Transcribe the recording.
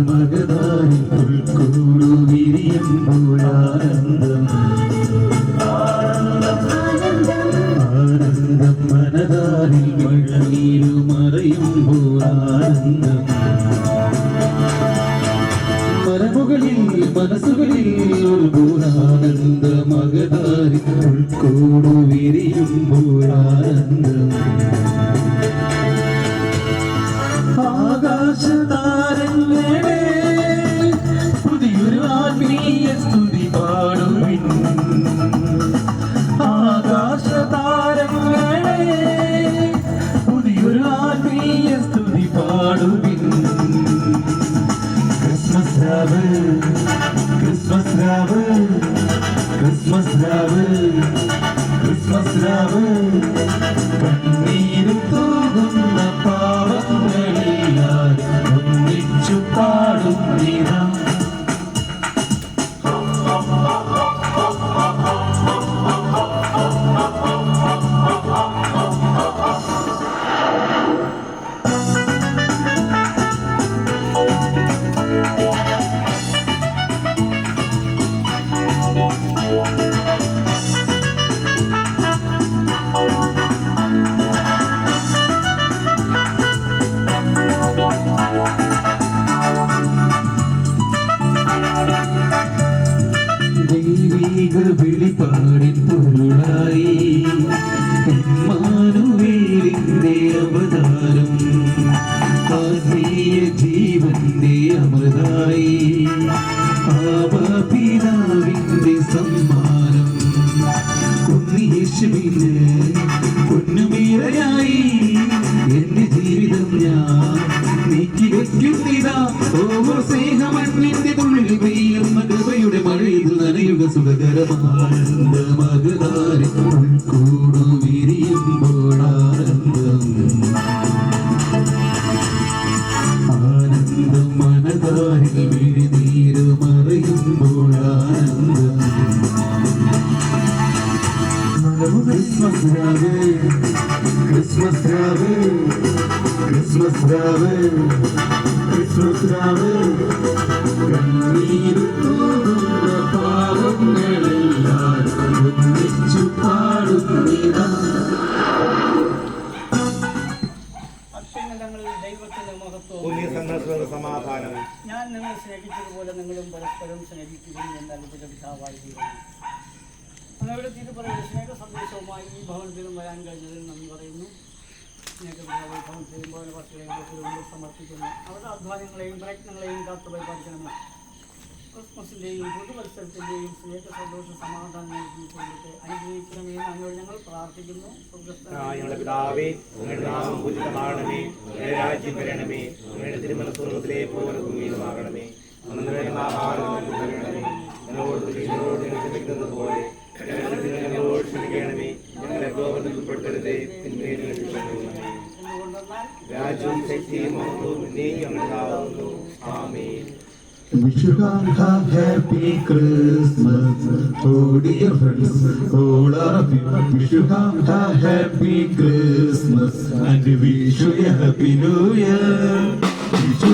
മകതാരി ഉൾക്കൊടു വിരിയുമ്പോഴാനന്ദം ആനന്ദം മനതാരിൽ മഴനീരു മറയുമ്പോഴാനന്ദം മരമുകളിൽ മനസ്സുകളിൽ ഒരുപോലാനന്ദ മകതാരി ഉൾക്കൊടു വിരിയുമ്പോഴാനന്ദം ആകാശതാരങ്ങളെ പുതിയൊരു ആത്മീയ സ്തുതി പാടുവിൻ ആകാശതാരങ്ങളെ പുതിയൊരു ആത്മീയ സ്തുതി പാടുവിൻ ക്രിസ്മസ് രാവ് ക്രിസ്മസ് രാവ് ക്രിസ്മസ് രാവ് ക്രിസ്മസ് രാവ് കണ്ണീരും തൂകുന്ന പാവങ്ങളിൽ ഒന്നിച്ചു പാടും നീതാ ദൈവീക വെളിപാടിൻ പൊരുളായി ഇമ്മാനുവേലിന്റെ അവതാരം ആത്മീയ ജീവന്റെ അമൃതായി ആവാപിതാവിന്റെ സമ്മാനം യേശുവിന് പൊന്നുമീറയായി എന്റെ ജീവിതം ഞാൻ നീക്കി വയ്ക്കുന്നിതാ ഓരോ സ്നേഹമണ്ണിന്റെ തുള്ളിൽ പെയ്യുന്ന കൃപയുടെ മഴയിൽ നനയുക സുഖകരമാനന്ദ മകതാരി ഉൾക്കൂടു വിരിയുമ്പോഴാനന്ദം ആനന്ദം മനതാരിൽ വിഴിനീര് മറയുമ്പോഴാനന്ദം ക്രിസ്മസ് രാവ് ക്രിസ്മസ് രാവ് ക്രിസ്മസ് രാവ് ക്രിസ്മസ് രാവ് കണ്ണീരു തോന്നുന്ന പാവങ്ങളെല്ലാം ഒന്നിച്ചു പാടുന്നിതാ. അത്യുന്നതങ്ങളിൽ ദൈവത്തിന്റെ മഹത്വം സമാധാനം ഞാൻ നിങ്ങളെ സ്നേഹിച്ചതുപോലെ നിങ്ങളും പരസ്പരം സ്നേഹിക്കുകയും എന്ന അത്ഭുത പിതാവായി തീരുന്നു. അങ്ങയുടെ തിരുപ്പറയുടെ സ്നേഹ സന്ദേശവുമായി ഈ ഭവനത്തിലും വരാൻ കഴിഞ്ഞതിൽ നന്ദി പറയുന്നു. സ്നേഹപിതാവ് ഭവനത്തിലും ഭവനവാസികളെയും സമർപ്പിക്കുന്നു. അവരുടെ അധ്വാനങ്ങളെയും പ്രയത്നങ്ങളെയും കാത്തു പരിപാലിക്കണമേ. ക്രിസ്മസിൻ്റെയും പുതുവത്സരത്തിൻ്റെയും സ്നേഹ സന്തോഷ സമാധാനം കൊണ്ടിട്ട് അനുഗ്രഹിക്കണമെന്ന് അങ്ങോട്ട് ഞങ്ങൾ പ്രാർത്ഥിക്കുന്നു. പിതാവേ, അങ്ങയുടെ നാമം പൂജിതമാകണമേ, അങ്ങയുടെ രാജ്യം വരണമേ, അങ്ങയുടെ തിരുമനസ്സുറത്തിലെ പോലെ ഭൂമിയിലുമാകണമേ. ക്ഷമിക്കുന്നത് പോലെ ഞങ്ങളോട് ക്ഷമിക്കണമേ, ഞങ്ങളെ പ്രലോഭനത്തിൽ ഉൾപ്പെടുത്തരുതേ, തിന്മയിൽ നിന്ന് രക്ഷിക്കണമേ. രാജ്യവും ശക്തിയും മഹത്വവും നീയും അങ്ങേതാകുന്നു. ആമേൻ. Wish you a happy Christmas, oh dear friends, all of you. Wish you a happy Christmas and wish you a happy New Year. Wish you